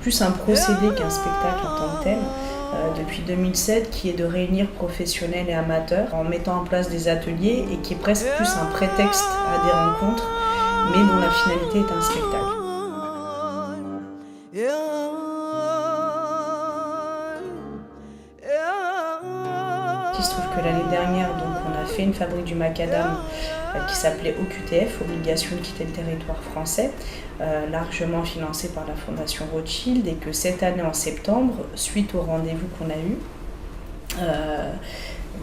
plus un procédé qu'un spectacle en tant que tel. Depuis 2007, qui est de réunir professionnels et amateurs en mettant en place des ateliers et qui est presque plus un prétexte à des rencontres, mais dont la finalité est un spectacle. Il se trouve que l'année dernière, donc, on a fait une fabrique du macadam qui s'appelait OQTF, Obligation de quitter le territoire français, largement financée par la Fondation Rothschild, et que cette année en septembre, suite au rendez-vous qu'on a eu,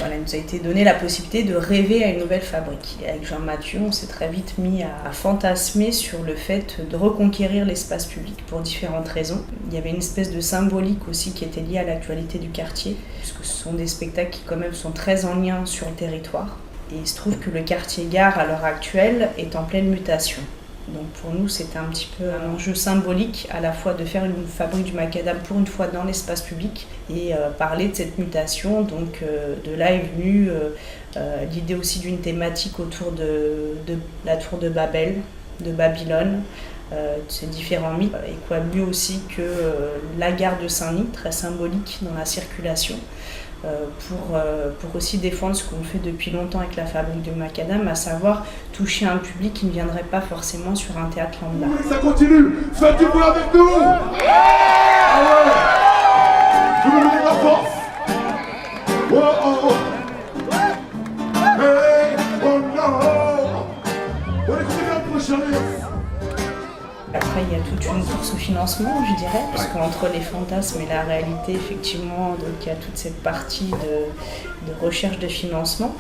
il nous a été donné la possibilité de rêver à une nouvelle fabrique. Et avec Jean-Mathieu, on s'est très vite mis à fantasmer sur le fait de reconquérir l'espace public pour différentes raisons. Il y avait une espèce de symbolique aussi qui était liée à l'actualité du quartier, puisque ce sont des spectacles qui quand même sont très en lien sur le territoire. Et il se trouve que le quartier Gare, à l'heure actuelle, est en pleine mutation. Donc pour nous, c'était un petit peu un enjeu symbolique à la fois de faire une fabrique du macadam pour une fois dans l'espace public et parler de cette mutation. Donc de là est venue l'idée aussi d'une thématique autour de la tour de Babel, de Babylone, ces différents mythes. Et quoi mieux aussi que la gare de Saint-Denis, très symbolique dans la circulation. Pour aussi défendre ce qu'on fait depuis longtemps avec la fabrique de macadam, à savoir toucher un public qui ne viendrait pas forcément sur un théâtre lambda. Oui, ça continue. Faites du bruit avec nous. Ah ouais. Vous me mettez la force. Oh oh oh. Hey, oh non. On écoute bien le prochain. Après, il y a toute une course au financement, je dirais, parce qu'entre les fantasmes et la réalité, effectivement, donc, il y a toute cette partie de recherche de financement.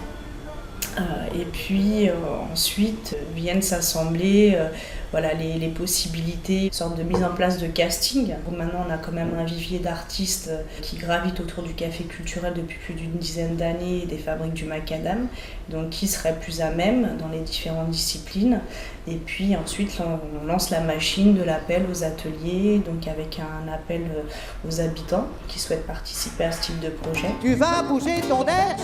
Et puis ensuite viennent s'assembler les possibilités, une sorte de mise en place de casting. Maintenant, on a quand même un vivier d'artistes qui gravitent autour du café culturel depuis plus d'une dizaine d'années et des fabriques du macadam, donc qui seraient plus à même dans les différentes disciplines. Et puis ensuite, on lance la machine de l'appel aux ateliers, donc avec un appel aux habitants qui souhaitent participer à ce type de projet. Tu vas bouger ton dex,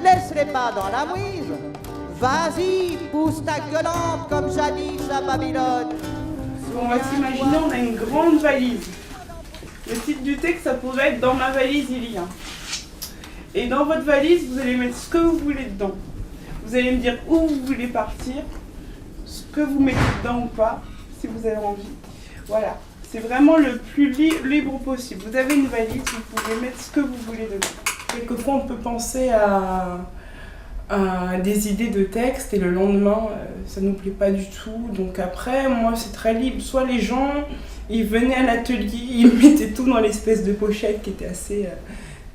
laisse-les pas dans la mouise. Vas-y, pousse ta gueulante comme jadis à Babylone. On va s'imaginer, on a une grande valise. Le titre du texte, ça pourrait être « Dans ma valise, il y a ». Et dans votre valise, vous allez mettre ce que vous voulez dedans. Vous allez me dire où vous voulez partir, ce que vous mettez dedans ou pas, si vous avez envie. Voilà, c'est vraiment le plus libre possible. Vous avez une valise, vous pouvez mettre ce que vous voulez dedans. Quelquefois, on peut penser à des idées de texte et le lendemain, ça nous plaît pas du tout. Donc après, moi, c'est très libre. Soit les gens, ils venaient à l'atelier, ils mettaient tout dans l'espèce de pochette qui était assez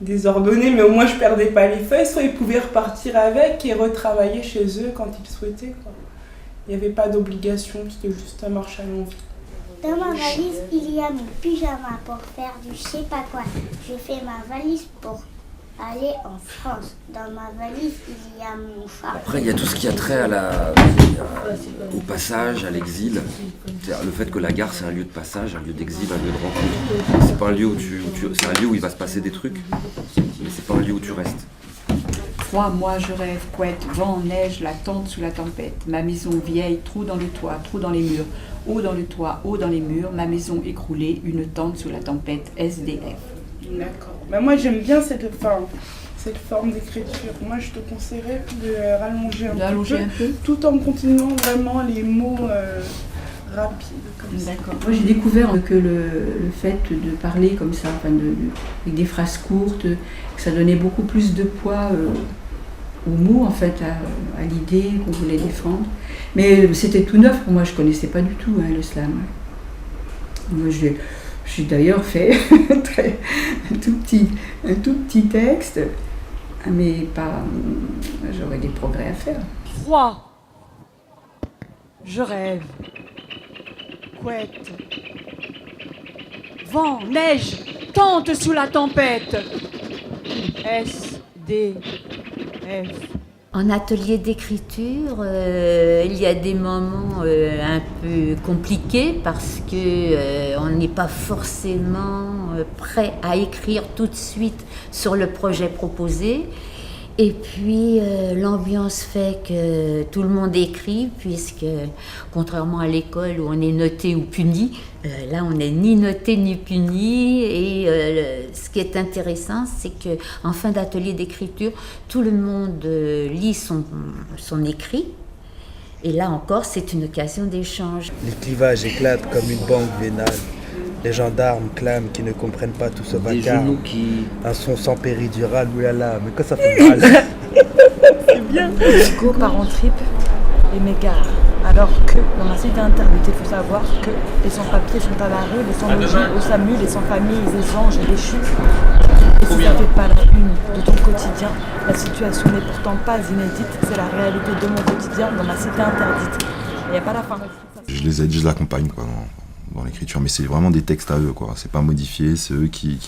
désordonnée, mais au moins je perdais pas les feuilles. Soit ils pouvaient repartir avec et retravailler chez eux quand ils souhaitaient, quoi. Il n'y avait pas d'obligation, c'était juste un marche à l'envie. Dans ma valise, il y a mon pyjama pour faire du je sais pas quoi. Je fais ma valise pour aller en France. Dans ma valise, il y a mon phare. Après, il y a tout ce qui a trait au passage, à l'exil. C'est-à-dire le fait que la gare, c'est un lieu de passage, un lieu d'exil, un lieu de rencontre. C'est pas un lieu où c'est un lieu où il va se passer des trucs, mais c'est pas un lieu où tu restes. Froid, moi je rêve, couette, vent, neige, la tente sous la tempête. Ma maison vieille, trou dans le toit, trou dans les murs. Haut dans le toit, haut dans les murs. Ma maison écroulée, une tente sous la tempête. SDF. D'accord. Bah moi j'aime bien cette forme d'écriture. Moi je te conseillerais de rallonger un peu, tout en continuant vraiment les mots rapides. Comme ça. D'accord. Moi j'ai découvert que le fait de parler comme ça, avec des phrases courtes, que ça donnait beaucoup plus de poids aux mots, en fait, à l'idée qu'on voulait défendre. Mais c'était tout neuf pour moi, je ne connaissais pas du tout le slam. Moi j'ai d'ailleurs fait un tout petit texte, mais pas. J'aurais des progrès à faire. Froid, je rêve. Couette, vent, neige, tente sous la tempête. SDF. En atelier d'écriture, il y a des moments un peu compliqués parce que on n'est pas forcément prêt à écrire tout de suite sur le projet proposé. Et puis l'ambiance fait que tout le monde écrit, puisque contrairement à l'école où on est noté ou puni, là on n'est ni noté ni puni. Et ce qui est intéressant, c'est qu'en fin d'atelier d'écriture, tout le monde lit son écrit. Et là encore, c'est une occasion d'échange. Les clivages éclatent comme une banque vénale. Les gendarmes clament qu'ils ne comprennent pas tout ce vacarme. Un son sans péridurale, oulala, mais que ça fait mal. C'est bien. Hugo part en trip et m'égare. Alors que dans ma cité interdite, il faut savoir que les sans-papiers sont à la rue, les sans-logis au SAMU, les sans-famille, les anges déchus. Et si ça ne fait pas la une de ton quotidien, la situation n'est pourtant pas inédite, c'est la réalité de mon quotidien dans ma cité interdite. Il n'y a pas la fin. Je les aide, je les accompagne quoi, dans l'écriture, mais c'est vraiment des textes à eux, quoi. C'est pas modifié, c'est eux qui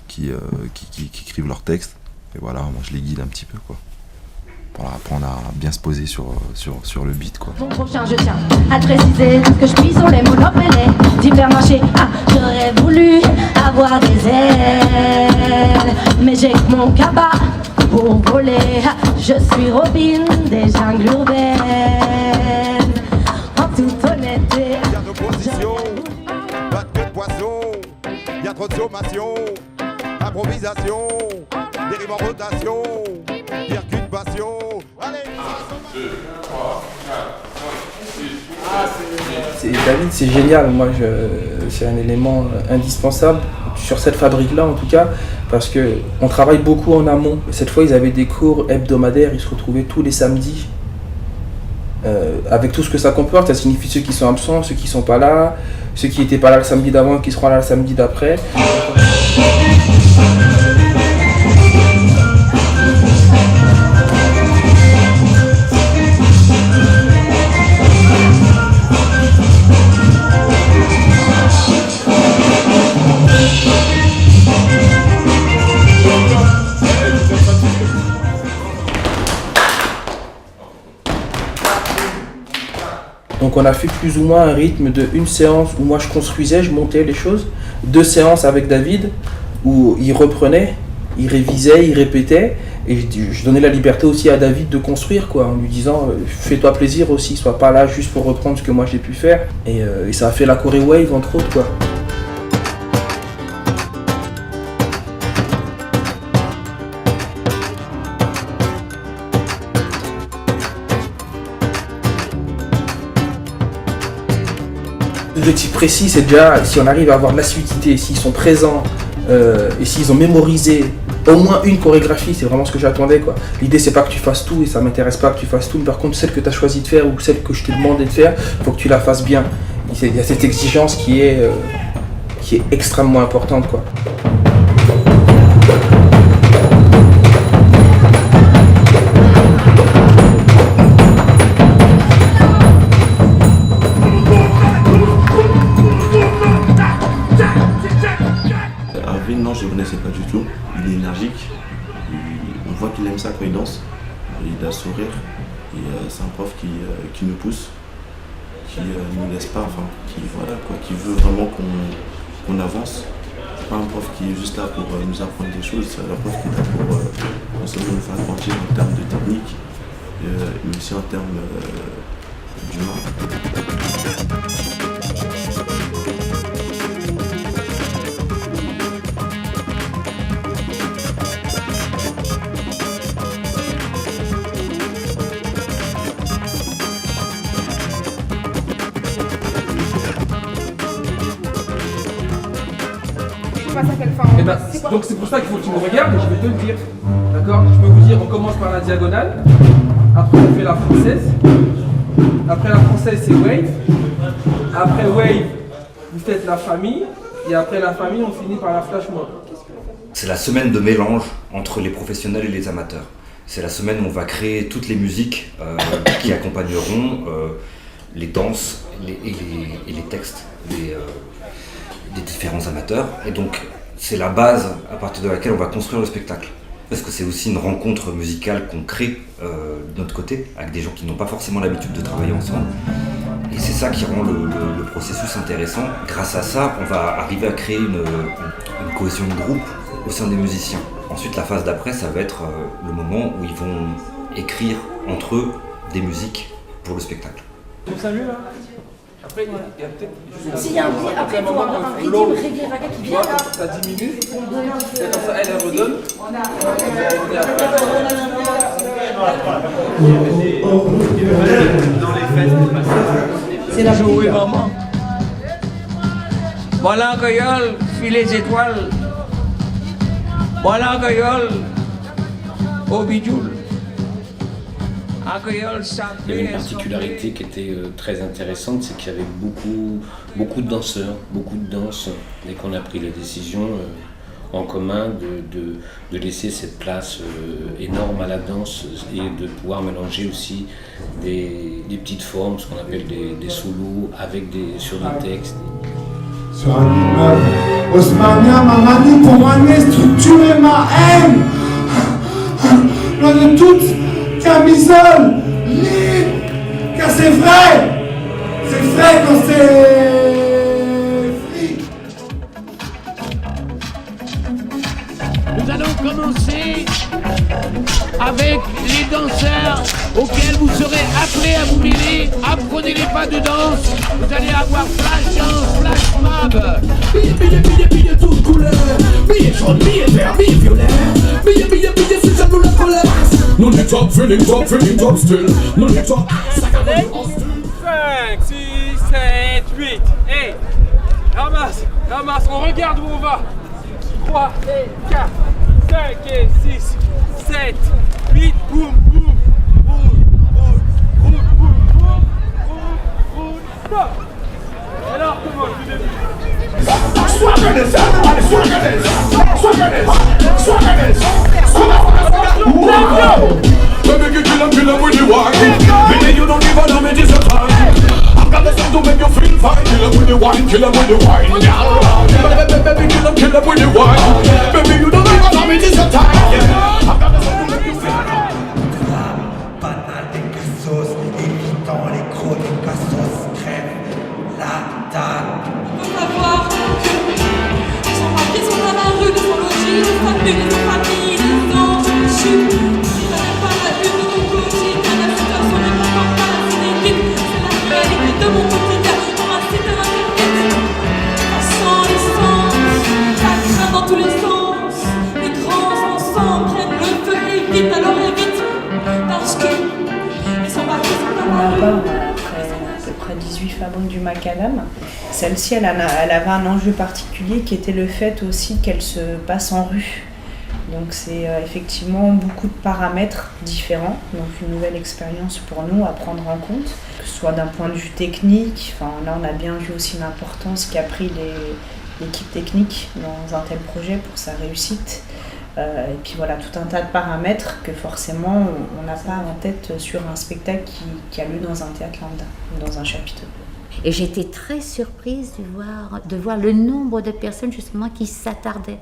écrivent leurs textes. Et voilà, moi je les guide un petit peu, quoi. Pour apprendre à bien se poser sur le beat, quoi. Mon prochain, je tiens à te préciser que je puis sur les monopélés d'hypermarché. Ah, j'aurais voulu avoir des ailes, mais j'ai que mon cabas pour voler. Ah, je suis Robin des jungles urbaines. En toute honnêteté, y a d'opposition, pas de queue de poisson, y a trop de sommation, improvisation, dérive en rotation, pire qu'une passion. Allez, 1, 2, 3, 4, 5, 6. David, c'est génial. Moi, c'est un élément indispensable sur cette fabrique-là, en tout cas, parce que on travaille beaucoup en amont. Cette fois, ils avaient des cours hebdomadaires. Ils se retrouvaient tous les samedis. Avec tout ce que ça comporte, ça signifie ceux qui sont absents, ceux qui sont pas là, ceux qui n'étaient pas là le samedi d'avant, qui seront là le samedi d'après. Donc on a fait plus ou moins un rythme de une séance où moi je construisais, je montais les choses, 2 séances avec David où il reprenait, il révisait, il répétait, et je donnais la liberté aussi à David de construire, quoi, en lui disant fais-toi plaisir aussi, sois pas là juste pour reprendre ce que moi j'ai pu faire, et ça a fait la choré Wave entre autres, quoi. L'objectif précis, c'est déjà, si on arrive à avoir de l'assiduité, s'ils sont présents et s'ils ont mémorisé au moins une chorégraphie, c'est vraiment ce que j'attendais, quoi. L'idée, c'est pas que tu fasses tout et ça m'intéresse pas que tu fasses tout, mais par contre, celle que tu as choisi de faire ou celle que je t'ai demandé de faire, il faut que tu la fasses bien. Il y a cette exigence qui est extrêmement importante, quoi. Non, je ne connaissais pas du tout. Il est énergique. On voit qu'il aime ça quand il danse. Il a un sourire. Et c'est un prof qui nous pousse, qui ne nous laisse pas, enfin, qui veut vraiment qu'on avance. C'est pas un prof qui est juste là pour nous apprendre des choses. C'est un prof qui est là pour non seulement nous faire grandir en termes de technique, mais aussi en termes d'humain. Et donc c'est pour ça qu'il faut que tu me regardes et je vais te le dire. D'accord? Je peux vous dire, on commence par la diagonale, après on fait la française, après la française c'est wave, après wave vous faites la famille, et après la famille on finit par la flash mob. C'est la semaine de mélange entre les professionnels et les amateurs. C'est la semaine où on va créer toutes les musiques qui accompagneront les danses et les textes des différents amateurs. Et donc c'est la base à partir de laquelle on va construire le spectacle. Parce que c'est aussi une rencontre musicale qu'on crée de notre côté, avec des gens qui n'ont pas forcément l'habitude de travailler ensemble. Et c'est ça qui rend le processus intéressant. Grâce à ça, on va arriver à créer une cohésion de groupe au sein des musiciens. Ensuite, la phase d'après, ça va être le moment où ils vont écrire entre eux des musiques pour le spectacle. On s'amuse là. Après, il y a peut-être. S'il y a un petit, après, il faut avoir un rythme reggae raga qui vient là. T'as 10 minutes, et comme ça, elle redonne. Dans les fêtes, c'est la jouée maman. Voilà Goyol, filet étoiles. Voilà Goyol, au bidoule. Il y avait une particularité qui était très intéressante, c'est qu'il y avait beaucoup de danseurs, beaucoup de danse. Dès qu'on a pris la décision en commun de laisser cette place énorme à la danse et de pouvoir mélanger aussi des petites formes, ce qu'on appelle des solos sur des textes. Sur un immeuble, Osmania m'a manie pour manier, structurer ma haine. Loin de toute camisole, libre, car c'est vrai quand c'est free. Nous allons commencer avec les danseurs auxquels vous serez appelés à vous mêler. Apprenez les pas de danse. Vous allez avoir flash dance, flash mob. Billets toutes couleurs. Billets jaunes, billets verts, billets violets. Billets, c'est ça nous la colère. Non du top, feeling top still. Non du top, 5, 6, 7, 8. Hey, ramasse, on regarde où on va. 3, 4, 5 et 6, 7, 8, boum, boum. Stop. Alors comment tu débutes? Baby, kill 'em with the wine. Baby, you don't even know me this time. I've got the stuff to make you feel fine. Kill 'em with the wine, kill 'em with the wine. Baby, kill 'em with the wine. Baby, you don't even know me this time. I've got the stuff to make you feel fine. Banal des cassos, évitant les crocs des cassos, crème la dalle. Il faut savoir que les sans-papiers sont à la rue, les sans-logis, les familles, les sans-familles, les anges, si ça n'est pas la une de mon quotidien, la situation n'est pas la cinétique, c'est la réalité de mon quotidien, on m'a cité l'internet. On sent l'essence, ça craint dans tous les sens, les grands ensemble prennent le feu et vite, alors évite, parce que les sans-papiers sont à la rue. À peu près 18 fabriques du macadam. Celle-ci, elle avait un enjeu particulier qui était le fait aussi qu'elle se passe en rue. Donc c'est effectivement beaucoup de paramètres différents, donc une nouvelle expérience pour nous à prendre en compte, que ce soit d'un point de vue technique, enfin, là on a bien vu aussi l'importance qu'a pris l'équipe technique dans un tel projet pour sa réussite. Et puis voilà, tout un tas de paramètres que forcément on n'a pas en tête sur un spectacle qui a lieu dans un théâtre lambda, dans un chapiteau. Et j'étais très surprise de voir le nombre de personnes justement qui s'attardaient.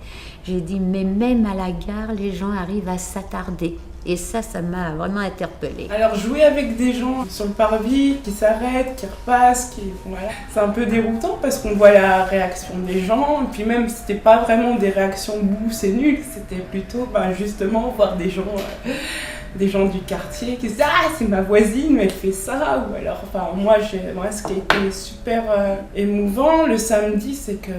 J'ai dit, mais même à la gare, les gens arrivent à s'attarder. Et ça m'a vraiment interpellée. Alors jouer avec des gens sur le parvis, qui s'arrêtent, qui repassent, voilà. C'est un peu déroutant parce qu'on voit la réaction des gens. Et puis même, c'était pas vraiment des réactions « bouh, c'est nul », c'était plutôt justement voir des gens du quartier qui se disent « Ah, c'est ma voisine, elle fait ça » ou alors, moi, ce qui a été super émouvant le samedi, c'est que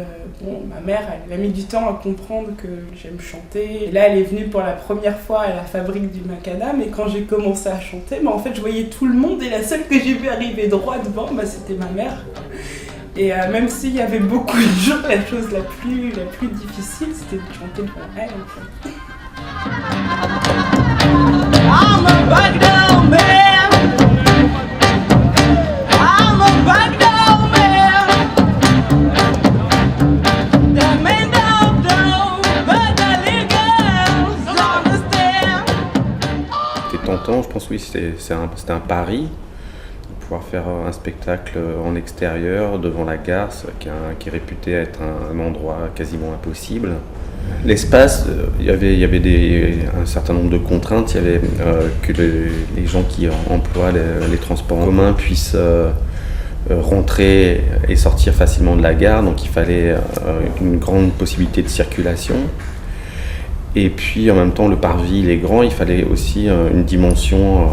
ma mère, elle a mis du temps à comprendre que j'aime chanter. Et là, elle est venue pour la première fois à la fabrique du macadam et quand j'ai commencé à chanter, en fait, je voyais tout le monde et la seule que j'ai vue arriver droit devant, c'était ma mère. Et même s'il y avait beaucoup de gens, la chose la plus difficile, c'était de chanter devant elle, en fait. I'm a back down man. I'm a back down man. The men down, but the little girls understand. C'était tentant, je pense oui, c'était un pari. Pouvoir faire un spectacle en extérieur, devant la gare, qui est réputé être un endroit quasiment impossible. L'espace, il y avait un certain nombre de contraintes. Il y avait que les gens qui emploient les transports en commun puissent rentrer et sortir facilement de la gare, donc il fallait une grande possibilité de circulation. Et puis en même temps, le parvis il est grand, il fallait aussi une dimension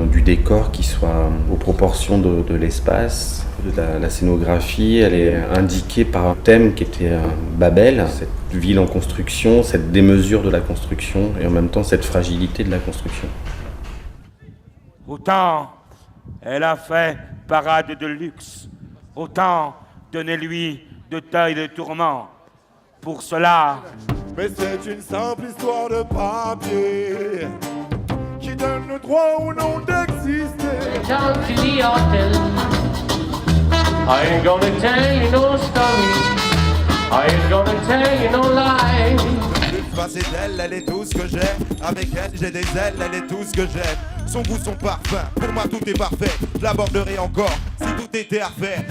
du décor qui soit aux proportions de l'espace. La scénographie, elle est indiquée par un thème qui était Babel, cette ville en construction, cette démesure de la construction et en même temps cette fragilité de la construction. Autant elle a fait parade de luxe, autant donnez-lui de taille de tourment. Pour cela... Mais c'est une simple histoire de papier qui donne le droit ou non d'exister. I ain't gonna tell you no story. I ain't gonna tell you no lie. Passer d'elle, elle est tout ce que j'ai. Avec elle, j'ai des ailes, elle est tout ce que j'aime. Son goût, son parfum, pour moi tout est parfait. Je l'aborderai encore si tout était à faire.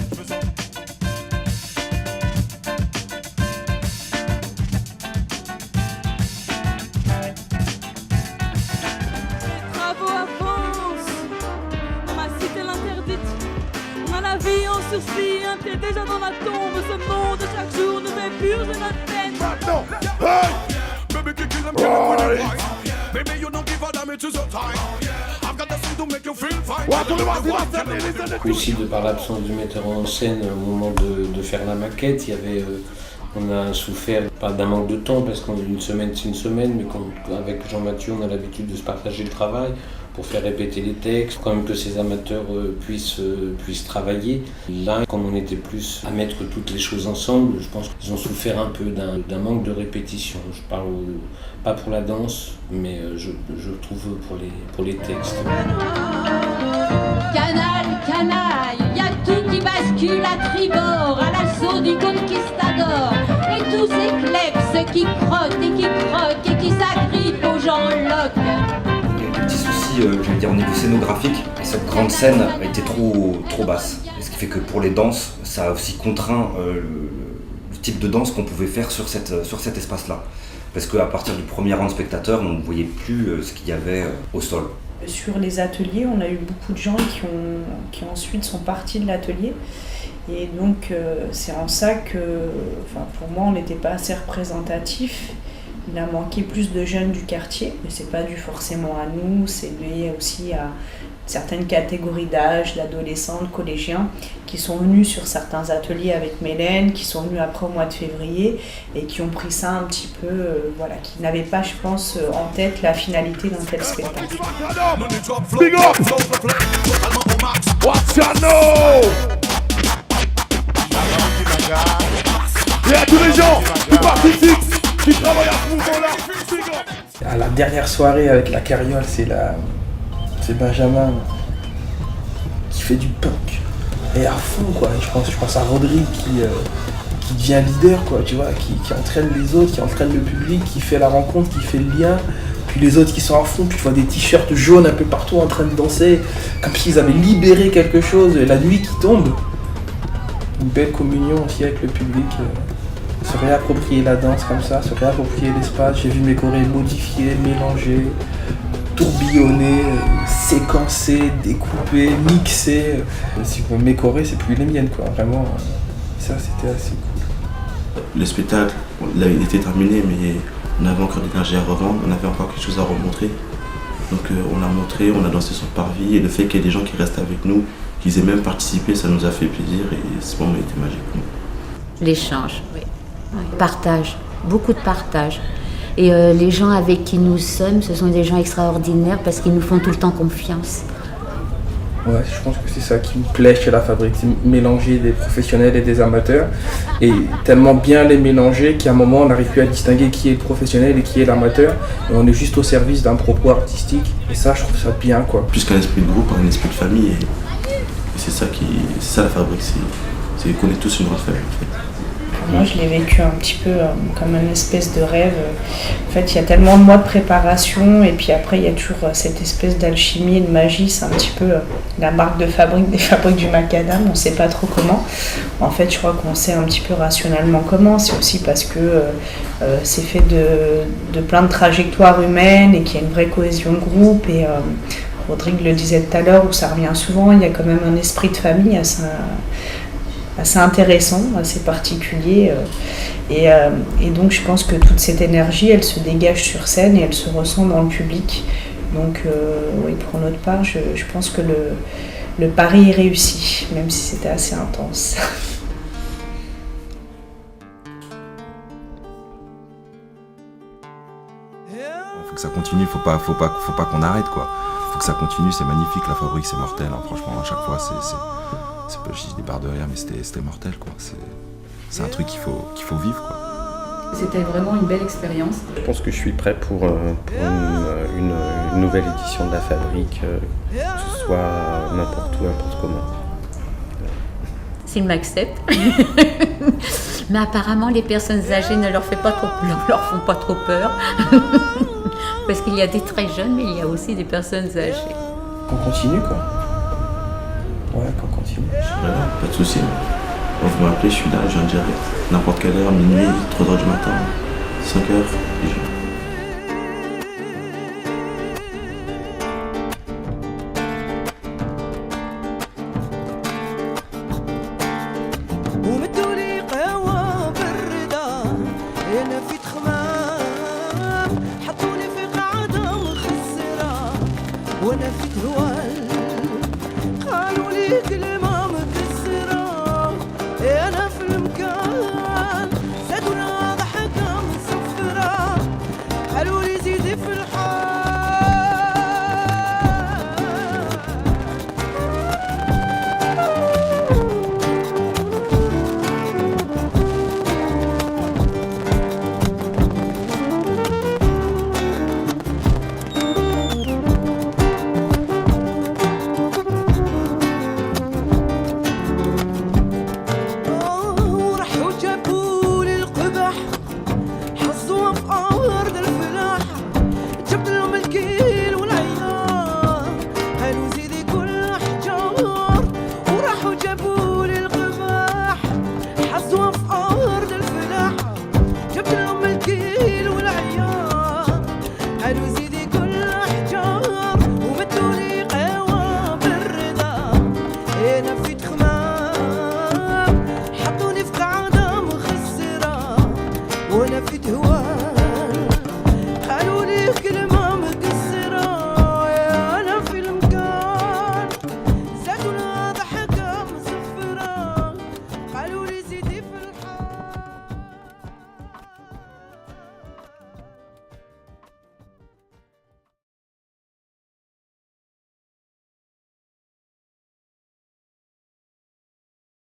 La vie en sursis, un pied déjà dans la tombe. Ce monde chaque jour nous fait purger notre peine. Maintenant, hey! Baby, kick it and kill it with the wine. Baby, you don't give a damn, it's your time. I've got the thing to make you feel fine. Aussi, de par l'absence du metteur en scène au moment de faire la maquette, il y avait, on a souffert pas d'un manque de temps parce qu'une semaine c'est une semaine, mais avec Jean-Mathieu on a l'habitude de se partager le travail pour faire répéter les textes, quand même que ces amateurs puissent travailler. Là, comme on était plus à mettre toutes les choses ensemble, je pense qu'ils ont souffert un peu d'un manque de répétition. Je parle pas pour la danse, mais je trouve pour les textes. Canal, canaille, y a tout qui bascule à tribord, à l'assaut du conquistador. Et tous ces kleps qui crottent et qui croquent et qui s'agrippent aux gens loques. Petit souci, je vais dire, au niveau scénographique, et cette grande scène a été trop basse. Et ce qui fait que pour les danses, ça a aussi contraint le type de danse qu'on pouvait faire sur cet espace-là. Parce qu'à partir du premier rang de spectateurs, on ne voyait plus ce qu'il y avait au sol. Sur les ateliers, on a eu beaucoup de gens qui ensuite sont partis de l'atelier. Et donc c'est en ça que, pour moi, on n'était pas assez représentatif. Il a manqué plus de jeunes du quartier, mais c'est pas dû forcément à nous, c'est lié aussi à certaines catégories d'âge, d'adolescents, de collégiens, qui sont venus sur certains ateliers avec Mélène, qui sont venus après au mois de février, et qui ont pris ça un petit peu, qui n'avaient pas, je pense, en tête la finalité d'un tel spectacle. Big up! What's your no? Et à tous les gens qui participent, qui travaillent à ce mouvement-là, big up! À la dernière soirée avec la carriole, c'est Benjamin qui fait du punk et à fond quoi. Je pense à Rodrigue qui devient leader quoi, tu vois, qui entraîne les autres, qui entraîne le public, qui fait la rencontre, qui fait le lien. Puis les autres qui sont à fond, puis tu vois des t-shirts jaunes un peu partout en train de danser, comme s'ils avaient libéré quelque chose. Et la nuit qui tombe, une belle communion aussi avec le public. Se réapproprier la danse comme ça, se réapproprier l'espace. J'ai vu mes chorés modifier, mélanger, tourbillonner, séquencer, découper, mixer. Mes chorés, c'est plus les miennes quoi, vraiment. Ça c'était assez cool. Le spectacle, là il était terminé, mais on avait encore de l'énergie à revendre, on avait encore quelque chose à remontrer. Donc on l'a montré, on a dansé sur le parvis, et le fait qu'il y ait des gens qui restent avec nous, qu'ils aient même participé, ça nous a fait plaisir et ce moment était magique pour nous. L'échange, oui. Partage, beaucoup de partage. Et les gens avec qui nous sommes, ce sont des gens extraordinaires parce qu'ils nous font tout le temps confiance. Ouais, je pense que c'est ça qui me plaît chez La Fabrique, c'est mélanger des professionnels et des amateurs. Et tellement bien les mélanger qu'à un moment on n'arrive plus à distinguer qui est le professionnel et qui est l'amateur. Et on est juste au service d'un propos artistique. Et ça, je trouve ça bien quoi. Plus qu'un esprit de groupe, un esprit de famille. Et c'est ça La Fabrique, c'est qu'on est tous une grande famille en fait. Moi, je l'ai vécu un petit peu comme une espèce de rêve. En fait, il y a tellement de mois de préparation et puis après, il y a toujours cette espèce d'alchimie et de magie. C'est un petit peu la marque de fabrique des fabriques du macadam. On ne sait pas trop comment. En fait, je crois qu'on sait un petit peu rationnellement comment. C'est aussi parce que c'est fait de plein de trajectoires humaines et qu'il y a une vraie cohésion de groupe. Et Rodrigue le disait tout à l'heure, où ça revient souvent, il y a quand même un esprit de famille assez intéressant, assez particulier. Et donc je pense que toute cette énergie, elle se dégage sur scène et elle se ressent dans le public. Donc oui, pour notre part, je pense que le pari est réussi, même si c'était assez intense. Faut que ça continue, faut pas qu'on arrête quoi. Faut que ça continue, c'est magnifique, la fabrique c'est mortel, hein. Franchement à chaque fois je dis des barres de rire mais c'était mortel quoi. C'est un truc qu'il faut vivre quoi. C'était vraiment une belle expérience. Je pense que je suis prêt pour une nouvelle édition de la fabrique, que ce soit n'importe où, n'importe comment. S'ils m'acceptent. Mais apparemment les personnes âgées ne leur font pas trop peur. Parce qu'il y a des très jeunes, mais il y a aussi des personnes âgées. Qu'on continue quoi. Ouais, qu'on continue. Voilà, pas de soucis. Vous m'appelez, je suis là, je viens direct. N'importe quelle heure, minuit, 3h du matin, 5h, déjà. الوزير